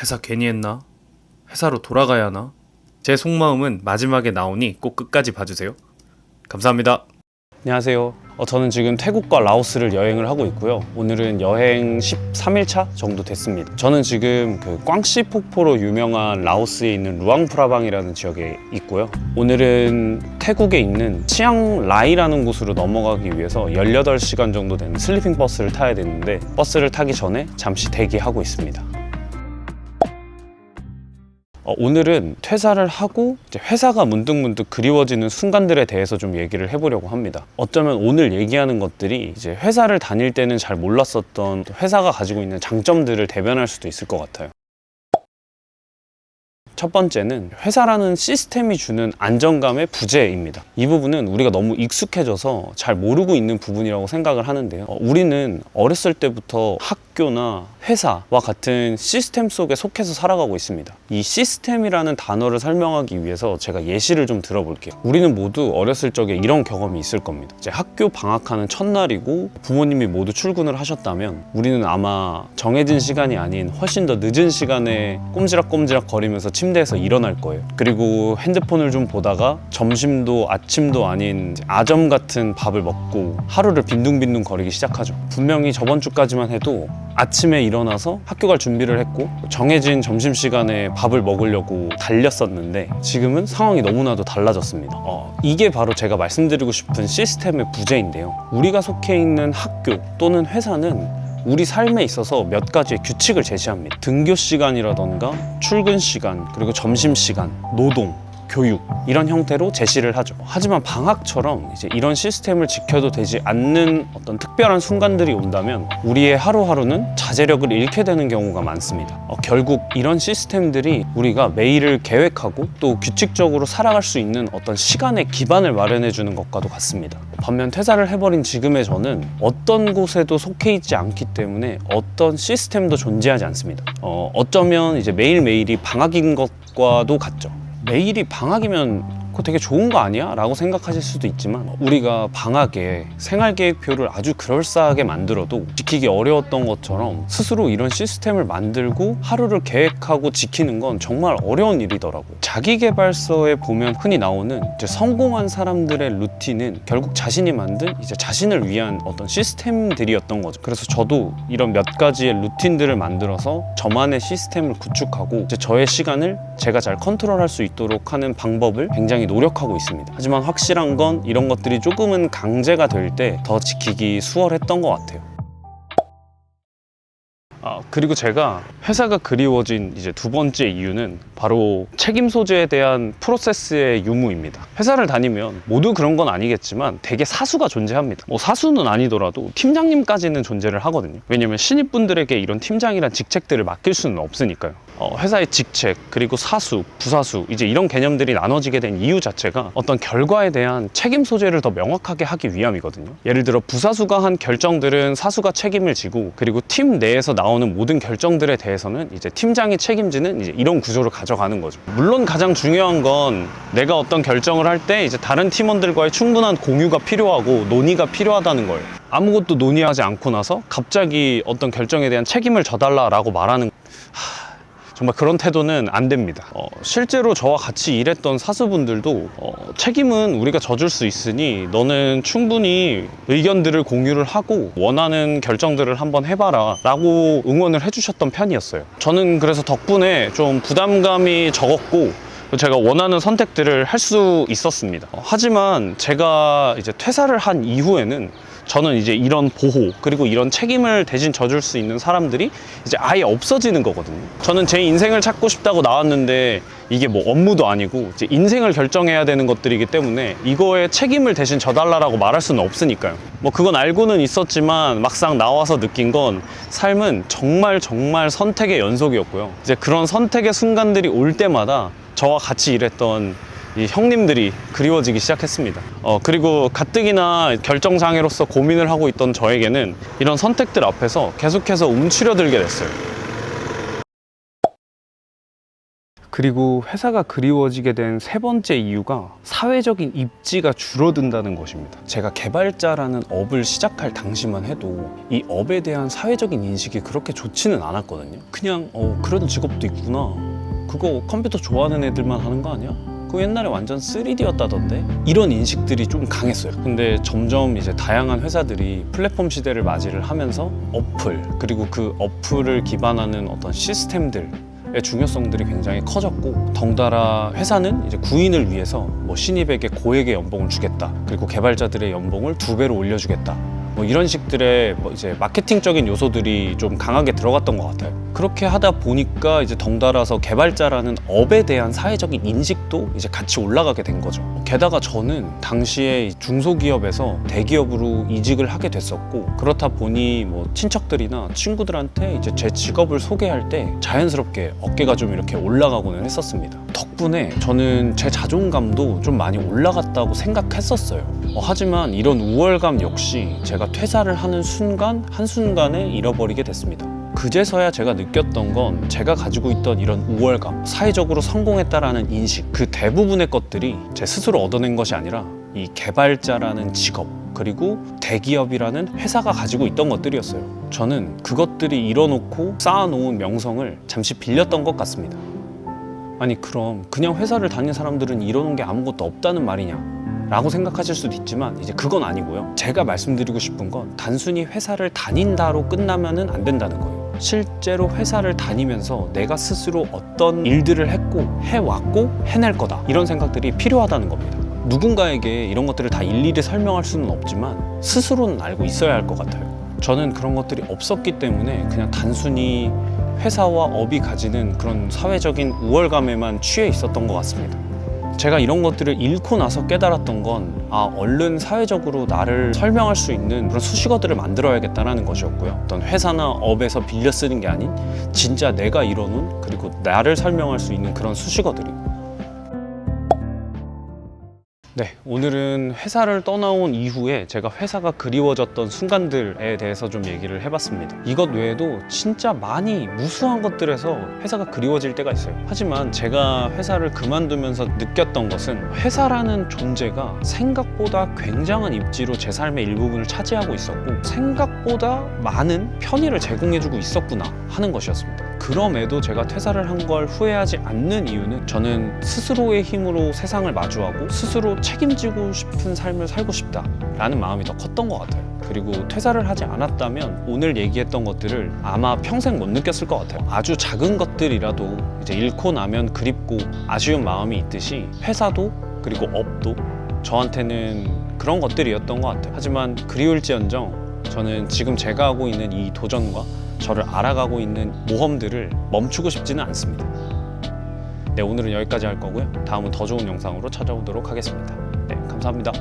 회사 괜히 했나? 회사로 돌아가야 하나? 제 속마음은 마지막에 나오니 꼭 끝까지 봐주세요. 감사합니다. 안녕하세요. 저는 지금 태국과 라오스를 여행을 하고 있고요. 오늘은 여행 13일차 정도 됐습니다. 저는 지금 그 꽝시 폭포로 유명한 라오스에 있는 루앙프라방이라는 지역에 있고요. 오늘은 태국에 있는 치앙라이라는 곳으로 넘어가기 위해서 18시간 정도 되는 슬리핑 버스를 타야 되는데 버스를 타기 전에 잠시 대기하고 있습니다. 오늘은 퇴사를 하고 이제 회사가 문득문득 그리워지는 순간들에 대해서 좀 얘기를 해보려고 합니다. 어쩌면 오늘 얘기하는 것들이 이제 회사를 다닐 때는 잘 몰랐었던 회사가 가지고 있는 장점들을 대변할 수도 있을 것 같아요. 첫 번째는 회사라는 시스템이 주는 안정감의 부재입니다. 이 부분은 우리가 너무 익숙해져서 잘 모르고 있는 부분이라고 생각을 하는데요. 우리는 어렸을 때부터 학교나 회사와 같은 시스템 속에 속해서 살아가고 있습니다. 이 시스템이라는 단어를 설명하기 위해서 제가 예시를 좀 들어볼게요. 우리는 모두 어렸을 적에 이런 경험이 있을 겁니다. 이제 학교 방학하는 첫날이고 부모님이 모두 출근을 하셨다면 우리는 아마 정해진 시간이 아닌 훨씬 더 늦은 시간에 꼼지락꼼지락 거리면서 침대에서 일어날 거예요. 그리고 핸드폰을 좀 보다가 점심도 아침도 아닌 아점 같은 밥을 먹고 하루를 빈둥빈둥 거리기 시작하죠. 분명히 저번 주까지만 해도 아침에 일어나서 학교 갈 준비를 했고 정해진 점심시간에 밥을 먹으려고 달렸었는데 지금은 상황이 너무나도 달라졌습니다. 이게 바로 제가 말씀드리고 싶은 시스템의 부재인데요. 우리가 속해 있는 학교 또는 회사는 우리 삶에 있어서 몇 가지의 규칙을 제시합니다. 등교 시간이라던가 출근 시간, 그리고 점심 시간, 노동, 교육 이런 형태로 제시를 하죠. 하지만 방학처럼 이제 이런 시스템을 지켜도 되지 않는 어떤 특별한 순간들이 온다면 우리의 하루하루는 자제력을 잃게 되는 경우가 많습니다. 결국 이런 시스템들이 우리가 매일을 계획하고 또 규칙적으로 살아갈 수 있는 어떤 시간의 기반을 마련해 주는 것과도 같습니다. 반면 퇴사를 해버린 지금의 저는 어떤 곳에도 속해 있지 않기 때문에 어떤 시스템도 존재하지 않습니다. 어쩌면 이제 매일매일이 방학인 것과도 같죠. 매일이 방학이면 그거 되게 좋은 거 아니야? 라고 생각하실 수도 있지만 우리가 방학에 생활계획표를 아주 그럴싸하게 만들어도 지키기 어려웠던 것처럼 스스로 이런 시스템을 만들고 하루를 계획하고 지키는 건 정말 어려운 일이더라고요. 자기계발서에 보면 흔히 나오는 이제 성공한 사람들의 루틴은 결국 자신이 만든 이제 자신을 위한 어떤 시스템들이었던 거죠. 그래서 저도 이런 몇 가지의 루틴들을 만들어서 저만의 시스템을 구축하고 이제 저의 시간을 제가 잘 컨트롤할 수 있도록 하는 방법을 굉장히 노력하고 있습니다. 하지만 확실한 건 이런 것들이 조금은 강제가 될 때 더 지키기 수월했던 것 같아요. 그리고 제가 회사가 그리워진 이제 두 번째 이유는 바로 책임 소재에 대한 프로세스의 유무입니다. 회사를 다니면 모두 그런 건 아니겠지만 되게 사수가 존재합니다. 사수는 아니더라도 팀장님까지는 존재를 하거든요. 왜냐면 신입분들에게 이런 팀장이란 직책들을 맡길 수는 없으니까요. 회사의 직책, 그리고 사수, 부사수 이제 이런 개념들이 나눠지게 된 이유 자체가 어떤 결과에 대한 책임 소재를 더 명확하게 하기 위함이거든요. 예를 들어 부사수가 한 결정들은 사수가 책임을 지고 그리고 팀 내에서 나오는 모든 결정들에 대해서는 이제 팀장이 책임지는 이제 이런 구조를 가져가는 거죠. 물론 가장 중요한 건 내가 어떤 결정을 할 때 이제 다른 팀원들과의 충분한 공유가 필요하고 논의가 필요하다는 거예요. 아무것도 논의하지 않고 나서 갑자기 어떤 결정에 대한 책임을 져달라라고 말하는 정말 그런 태도는 안 됩니다. 실제로 저와 같이 일했던 사수분들도 책임은 우리가 져줄 수 있으니 너는 충분히 의견들을 공유를 하고 원하는 결정들을 한번 해봐라 라고 응원을 해주셨던 편이었어요. 저는 그래서 덕분에 좀 부담감이 적었고 제가 원하는 선택들을 할 수 있었습니다. 하지만 제가 이제 퇴사를 한 이후에는 저는 이제 이런 보호 그리고 이런 책임을 대신 져줄 수 있는 사람들이 이제 아예 없어지는 거거든요. 저는 제 인생을 찾고 싶다고 나왔는데 이게 업무도 아니고 이제 인생을 결정해야 되는 것들이기 때문에 이거에 책임을 대신 져달라고 말할 수는 없으니까요. 그건 알고는 있었지만 막상 나와서 느낀 건 삶은 정말 선택의 연속이었고요. 이제 그런 선택의 순간들이 올 때마다 저와 같이 일했던 이 형님들이 그리워지기 시작했습니다. 그리고 가뜩이나 결정장애로서 고민을 하고 있던 저에게는 이런 선택들 앞에서 계속해서 움츠려들게 됐어요. 그리고 회사가 그리워지게 된 세 번째 이유가 사회적인 입지가 줄어든다는 것입니다. 제가 개발자라는 업을 시작할 당시만 해도 이 업에 대한 사회적인 인식이 그렇게 좋지는 않았거든요. 그냥 그런 직업도 있구나. 그거 컴퓨터 좋아하는 애들만 하는 거 아니야? 그거 옛날에 완전 3D였다던데? 이런 인식들이 좀 강했어요. 근데 점점 이제 다양한 회사들이 플랫폼 시대를 맞이를 하면서 어플, 그리고 그 어플을 기반하는 어떤 시스템들의 중요성들이 굉장히 커졌고, 덩달아 회사는 이제 구인을 위해서 뭐 신입에게 고액의 연봉을 주겠다, 그리고 개발자들의 연봉을 2배로 올려주겠다, 뭐 이런 식들의 뭐 이제 마케팅적인 요소들이 좀 강하게 들어갔던 것 같아요. 그렇게 하다 보니까 이제 덩달아서 개발자라는 업에 대한 사회적인 인식도 이제 같이 올라가게 된 거죠. 게다가 저는 당시에 중소기업에서 대기업으로 이직을 하게 됐었고, 그렇다 보니 뭐 친척들이나 친구들한테 이제 제 직업을 소개할 때 자연스럽게 어깨가 좀 이렇게 올라가고는 했었습니다. 덕분에 저는 제 자존감도 좀 많이 올라갔다고 생각했었어요. 하지만 이런 우월감 역시 제가 퇴사를 하는 순간 한순간에 잃어버리게 됐습니다. 그제서야 제가 느꼈던 건 제가 가지고 있던 이런 우월감, 사회적으로 성공했다라는 인식, 그 대부분의 것들이 제 스스로 얻어낸 것이 아니라 이 개발자라는 직업, 그리고 대기업이라는 회사가 가지고 있던 것들이었어요. 저는 그것들이 이뤄놓고 쌓아놓은 명성을 잠시 빌렸던 것 같습니다. 아니 그럼 그냥 회사를 다니는 사람들은 이뤄놓은 게 아무것도 없다는 말이냐? 라고 생각하실 수도 있지만 이제 그건 아니고요. 제가 말씀드리고 싶은 건 단순히 회사를 다닌다로 끝나면은 안 된다는 거예요. 실제로 회사를 다니면서 내가 스스로 어떤 일들을 했고 해왔고 해낼 거다, 이런 생각들이 필요하다는 겁니다. 누군가에게 이런 것들을 다 일일이 설명할 수는 없지만 스스로는 알고 있어야 할 것 같아요. 저는 그런 것들이 없었기 때문에 그냥 단순히 회사와 업이 가지는 그런 사회적인 우월감에만 취해 있었던 것 같습니다. 제가 이런 것들을 잃고 나서 깨달았던 건 얼른 사회적으로 나를 설명할 수 있는 그런 수식어들을 만들어야겠다는 것이었고요. 어떤 회사나 업에서 빌려 쓰는 게 아닌 진짜 내가 이뤄놓은, 그리고 나를 설명할 수 있는 그런 수식어들이. 네, 오늘은 회사를 떠나온 이후에 제가 회사가 그리워졌던 순간들에 대해서 좀 얘기를 해봤습니다. 이것 외에도 진짜 많이 무수한 것들에서 회사가 그리워질 때가 있어요. 하지만 제가 회사를 그만두면서 느꼈던 것은 회사라는 존재가 생각보다 굉장한 입지로 제 삶의 일부분을 차지하고 있었고, 생각보다 많은 편의를 제공해주고 있었구나 하는 것이었습니다. 그럼에도 제가 퇴사를 한 걸 후회하지 않는 이유는 저는 스스로의 힘으로 세상을 마주하고 스스로 책임지고 싶은 삶을 살고 싶다라는 마음이 더 컸던 것 같아요. 그리고 퇴사를 하지 않았다면 오늘 얘기했던 것들을 아마 평생 못 느꼈을 것 같아요. 아주 작은 것들이라도 이제 잃고 나면 그립고 아쉬운 마음이 있듯이 회사도 그리고 업도 저한테는 그런 것들이었던 것 같아요. 하지만 그리울지언정 저는 지금 제가 하고 있는 이 도전과 저를 알아가고 있는 모험들을 멈추고 싶지는 않습니다. 네, 오늘은 여기까지 할 거고요. 다음은 더 좋은 영상으로 찾아오도록 하겠습니다. 네, 감사합니다.